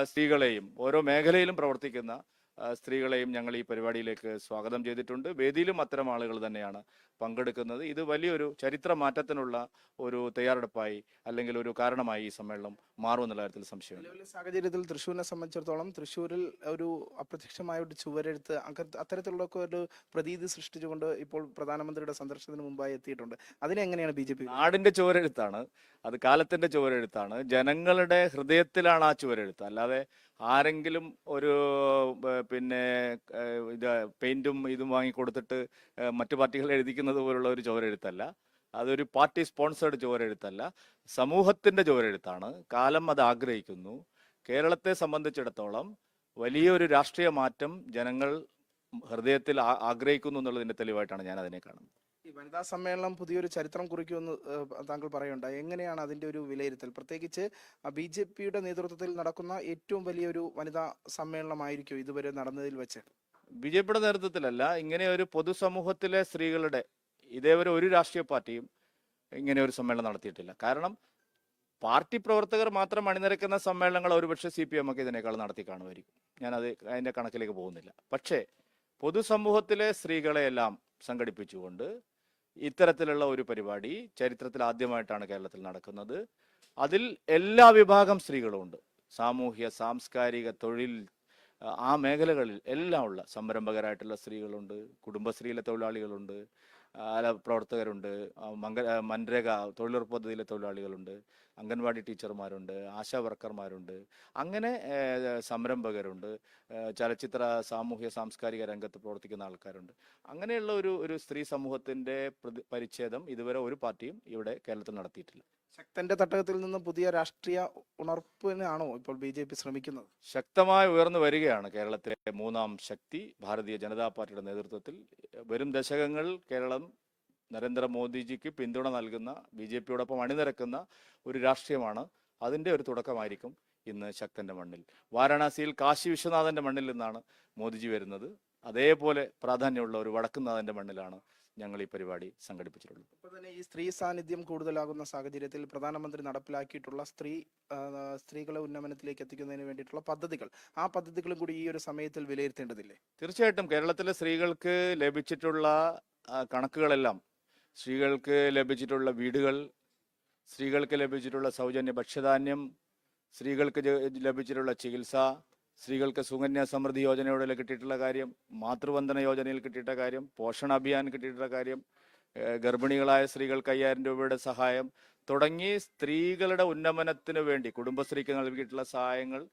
സ്ത്രീകളെയും ഓരോ മേഖലയിലും പ്രവർത്തിക്കുന്ന സ്ത്രീകളെയും ഞങ്ങൾ ഈ പരിപാടിയിലേക്ക് സ്വാഗതം ചെയ്തിട്ടുണ്ട്. വേദിയിലും അത്തരം ആളുകൾ തന്നെയാണ് പങ്കെടുക്കുന്നത്. ഇത് വലിയൊരു ചരിത്ര മാറ്റത്തിനുള്ള ഒരു തയ്യാറെടുപ്പായി അല്ലെങ്കിൽ ഒരു കാരണമായി ഈ സമ്മേളനം മാറുമെന്നുള്ള കാര്യത്തിൽ സംശയമില്ല. നിലവിലെ സാഹചര്യത്തിൽ തൃശ്ശൂരിനെ സംബന്ധിച്ചിടത്തോളം തൃശ്ശൂരിൽ ഒരു അപ്രത്യക്ഷമായ ഒരു ചുവരെഴുത്ത് അത്തരത്തിലുള്ള ഒരു പ്രതീതി സൃഷ്ടിച്ചുകൊണ്ട് ഇപ്പോൾ പ്രധാനമന്ത്രിയുടെ സന്ദർശനത്തിന് മുമ്പായി എത്തിയിട്ടുണ്ട്. അതിനെങ്ങനെയാണ് BJP? നാടിന്റെ ചുവരെഴുത്താണ്, അത് കാലത്തിന്റെ ചുവരെഴുത്താണ്. ജനങ്ങളുടെ ഹൃദയത്തിലാണ് ആ ചുവരെഴുത്ത്. അല്ലാതെ ആരെങ്കിലും ഒരു പിന്നെ ഇത് പെയിന്റും ഇതും വാങ്ങിക്കൊടുത്തിട്ട് മറ്റു പാർട്ടികൾ എഴുതിക്കുന്നത് പോലുള്ള ഒരു ചുവരെഴുത്തല്ല. അതൊരു പാർട്ടി സ്പോൺസേഡ് ചുവരെഴുത്തല്ല, സമൂഹത്തിന്റെ ചുവരെഴുത്താണ്. കാലം അത് ആഗ്രഹിക്കുന്നു. കേരളത്തെ സംബന്ധിച്ചിടത്തോളം വലിയൊരു രാഷ്ട്രീയ മാറ്റം ജനങ്ങൾ ഹൃദയത്തിൽ ആഗ്രഹിക്കുന്നു എന്നുള്ളതിന്റെ തെളിവായിട്ടാണ് ഞാൻ അതിനെ കാണുന്നത്. ഈ വനിതാ സമ്മേളനം പുതിയൊരു ചരിത്രം കുറിക്കുമെന്ന് താങ്കൾ പറയുണ്ടായി. എങ്ങനെയാണ് അതിന്റെ ഒരു വിലയിരുത്തൽ? പ്രത്യേകിച്ച് BJPയുടെ നേതൃത്വത്തിൽ നടക്കുന്ന ഏറ്റവും വലിയൊരു വനിതാ സമ്മേളനമായിരിക്കും ഇതുവരെ നടന്നതിൽ വെച്ച്. BJPയുടെ നേതൃത്വത്തിലല്ല, ഇങ്ങനെ ഒരു പൊതുസമൂഹത്തിലെ സ്ത്രീകളുടെ ഇതേവരെ ഒരു രാഷ്ട്രീയ പാർട്ടിയും ഇങ്ങനെ ഒരു സമ്മേളനം നടത്തിയിട്ടില്ല. കാരണം പാർട്ടി പ്രവർത്തകർ മാത്രം അണിനിരക്കുന്ന സമ്മേളനങ്ങൾ ഒരുപക്ഷെ CPM ഒക്കെ ഇതിനേക്കാൾ നടത്തി കാണുമായിരിക്കും. ഞാനത് അതിന്റെ കണക്കിലേക്ക് പോകുന്നില്ല. പക്ഷേ പൊതുസമൂഹത്തിലെ സ്ത്രീകളെയെല്ലാം സംഘടിപ്പിച്ചുകൊണ്ട് ഇത്തരത്തിലുള്ള ഒരു പരിപാടി ചരിത്രത്തിൽ ആദ്യമായിട്ടാണ് കേരളത്തിൽ നടക്കുന്നത്. അതിൽ എല്ലാ വിഭാഗം സ്ത്രീകളും ഉണ്ട്. സാമൂഹ്യ, സാംസ്കാരിക, തൊഴിൽ, ആ മേഖലകളിൽ എല്ലാം ഉള്ള സംരംഭകരായിട്ടുള്ള സ്ത്രീകളുണ്ട്, കുടുംബശ്രീയിലെ തൊഴിലാളികളുണ്ട്, പ്രവർത്തകരുണ്ട്, മൻരേഗ തൊഴിലുറപ്പ് പദ്ധതിയിലെ തൊഴിലാളികളുണ്ട്, അംഗൻവാടി ടീച്ചർമാരുണ്ട്, ആശാ വർക്കർമാരുണ്ട്, അങ്ങനെ സംരംഭകരുണ്ട്, ചലച്ചിത്ര സാമൂഹ്യ സാംസ്കാരിക രംഗത്ത് പ്രവർത്തിക്കുന്ന ആൾക്കാരുണ്ട്. അങ്ങനെയുള്ള ഒരു സ്ത്രീ സമൂഹത്തിന്റെ പരിച്ഛേദം ഇതുവരെ ഒരു പാർട്ടിയും ഇവിടെ കേരളത്തിൽ നടത്തിയിട്ടില്ല. ശക്തന്റെ തട്ടകത്തിൽ നിന്ന് പുതിയ രാഷ്ട്രീയ ഉണർപ്പിനാണോ ഇപ്പോൾ BJP ശ്രമിക്കുന്നത്? ശക്തമായി ഉയർന്നു വരികയാണ് കേരളത്തിലെ മൂന്നാം ശക്തി ഭാരതീയ ജനതാ പാർട്ടിയുടെ നേതൃത്വത്തിൽ. വരും ദശകങ്ങൾ കേരളം നരേന്ദ്രമോദിജിക്ക് പിന്തുണ നൽകുന്ന, BJPയോടൊപ്പം അണിനിരക്കുന്ന ഒരു രാഷ്ട്രീയമാണ്. അതിൻ്റെ ഒരു തുടക്കമായിരിക്കും ഇന്ന് ശക്തന്റെ മണ്ണിൽ. വാരണാസിയിൽ കാശി വിശ്വനാഥന്റെ മണ്ണിൽ നിന്നാണ് മോദിജി വരുന്നത്. അതേപോലെ പ്രാധാന്യമുള്ള ഒരു വടക്കുന്നാഥന്റെ മണ്ണിലാണ് ഞങ്ങൾ ഈ പരിപാടി സംഘടിപ്പിച്ചിട്ടുള്ളത്. ഇപ്പോൾ തന്നെ ഈ സ്ത്രീ സാന്നിധ്യം കൂടുതലാകുന്ന സാഹചര്യത്തിൽ പ്രധാനമന്ത്രി നടപ്പിലാക്കിയിട്ടുള്ള സ്ത്രീകളെ ഉന്നമനത്തിലേക്ക് എത്തിക്കുന്നതിന് വേണ്ടിയിട്ടുള്ള പദ്ധതികൾ, ആ പദ്ധതികളും കൂടി ഈ ഒരു സമയത്തിൽ വിലയിരുത്തേണ്ടതില്ലേ? തീർച്ചയായിട്ടും കേരളത്തിലെ സ്ത്രീകൾക്ക് ലഭിച്ചിട്ടുള്ള കണക്കുകളെല്ലാം, സ്ത്രീകൾക്ക് ലഭിച്ചിട്ടുള്ള വീടുകൾ, സ്ത്രീകൾക്ക് ലഭിച്ചിട്ടുള്ള സൗജന്യ ഭക്ഷ്യധാന്യം, സ്ത്രീകൾക്ക് ലഭിച്ചിട്ടുള്ള ചികിത്സ, സ്ത്രീകൾക്ക് സുകന്യ സമൃദ്ധി യോജനയോടെ കിട്ടിയിട്ടുള്ള കാര്യം, മാതൃവന്ദന യോജനയിൽ കിട്ടിയിട്ട കാര്യം, പോഷൺ അഭിയാൻ കിട്ടിയിട്ടുള്ള കാര്യം, ഗർഭിണികളായ സ്ത്രീകൾക്ക് 5000 രൂപയുടെ സഹായം തുടങ്ങി സ്ത്രീകളുടെ ഉന്നമനത്തിന് വേണ്ടി കുടുംബശ്രീക്ക് നൽകിയിട്ടുള്ള സഹായങ്ങൾ,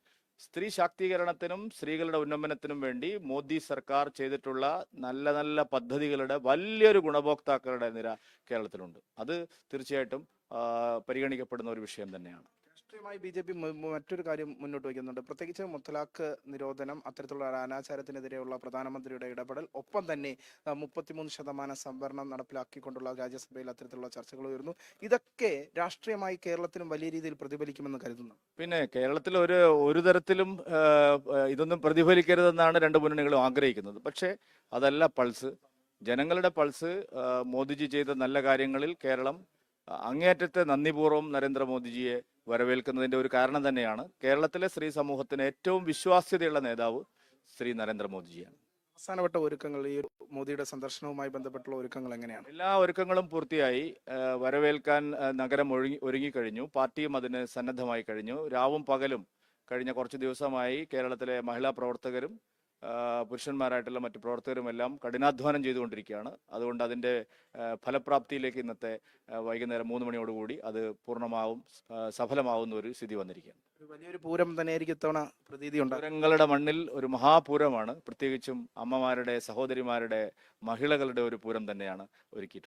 സ്ത്രീ ശാക്തീകരണത്തിനും സ്ത്രീകളുടെ ഉന്നമനത്തിനും വേണ്ടി മോദി സർക്കാർ ചെയ്തിട്ടുള്ള നല്ല നല്ല പദ്ധതികളുടെ വലിയൊരു ഗുണഭോക്താക്കളുടെ നിര കേരളത്തിലുണ്ട്. അത് തീർച്ചയായിട്ടും പരിഗണിക്കപ്പെടുന്ന ഒരു വിഷയം തന്നെയാണ്. രാഷ്ട്രീയമായി BJP മറ്റൊരു കാര്യം മുന്നോട്ട് വയ്ക്കുന്നുണ്ട്. പ്രത്യേകിച്ച് മുത്തലാഖ് നിരോധനം, അത്തരത്തിലുള്ള അനാചാരത്തിനെതിരെയുള്ള പ്രധാനമന്ത്രിയുടെ ഇടപെടൽ, ഒപ്പം തന്നെ 33% സംവരണം നടപ്പിലാക്കിക്കൊണ്ടുള്ള രാജ്യസഭയിൽ അത്തരത്തിലുള്ള ചർച്ചകൾ ഉയർന്നു. ഇതൊക്കെ രാഷ്ട്രീയമായി കേരളത്തിലും വലിയ രീതിയിൽ പ്രതിഫലിക്കുമെന്ന് കരുതുന്നു. പിന്നെ കേരളത്തിൽ ഒരു തരത്തിലും ഇതൊന്നും പ്രതിഫലിക്കരുതെന്നാണ് രണ്ട് മുന്നണികളും ആഗ്രഹിക്കുന്നത്. പക്ഷേ അതല്ല പൾസ്. ജനങ്ങളുടെ പൾസ് മോദിജി ചെയ്ത നല്ല കാര്യങ്ങളിൽ കേരളം അങ്ങേയറ്റത്തെ നന്ദിപൂർവ്വം നരേന്ദ്രമോദിജിയെ വരവേൽക്കുന്നതിന്റെ ഒരു കാരണം തന്നെയാണ്. കേരളത്തിലെ സ്ത്രീ സമൂഹത്തിന് ഏറ്റവും വിശ്വാസ്യതയുള്ള നേതാവ് ശ്രീ നരേന്ദ്രമോദിജിയാണ്. അവസാനപ്പെട്ട ഒരുക്കങ്ങൾ, ഈ മോദിയുടെ സന്ദർശനവുമായി ബന്ധപ്പെട്ടുള്ള ഒരുക്കങ്ങൾ എങ്ങനെയാണ്? എല്ലാ ഒരുക്കങ്ങളും പൂർത്തിയായി. വരവേൽക്കാൻ നഗരം ഒരുങ്ങിക്കഴിഞ്ഞു. പാർട്ടിയും അതിന് സന്നദ്ധമായി കഴിഞ്ഞു. രാവും പകലും കഴിഞ്ഞ കുറച്ച് ദിവസമായി കേരളത്തിലെ മഹിളാ പ്രവർത്തകരും പുരുഷന്മാരായിട്ടുള്ള മറ്റു പ്രവർത്തകരുമെല്ലാം കഠിനാധ്വാനം ചെയ്തുകൊണ്ടിരിക്കുകയാണ്. അതുകൊണ്ട് അതിൻ്റെ ഫലപ്രാപ്തിയിലേക്ക് ഇന്നത്തെ വൈകുന്നേരം 3 മണിയോടുകൂടി അത് പൂർണ്ണമാവും സഫലമാവുന്ന ഒരു സ്ഥിതി വന്നിരിക്കുകയാണ്. വലിയൊരു പൂരം തന്നെയായിരിക്കും ഇത്തവണ പ്രതീതിയുണ്ട്. പൂരങ്ങളുടെ മണ്ണിൽ ഒരു മഹാപൂരമാണ്. പ്രത്യേകിച്ചും അമ്മമാരുടെ, സഹോദരിമാരുടെ, മഹിളകളുടെ ഒരു പൂരം തന്നെയാണ് ഒരുക്കിയിട്ടുള്ളത്.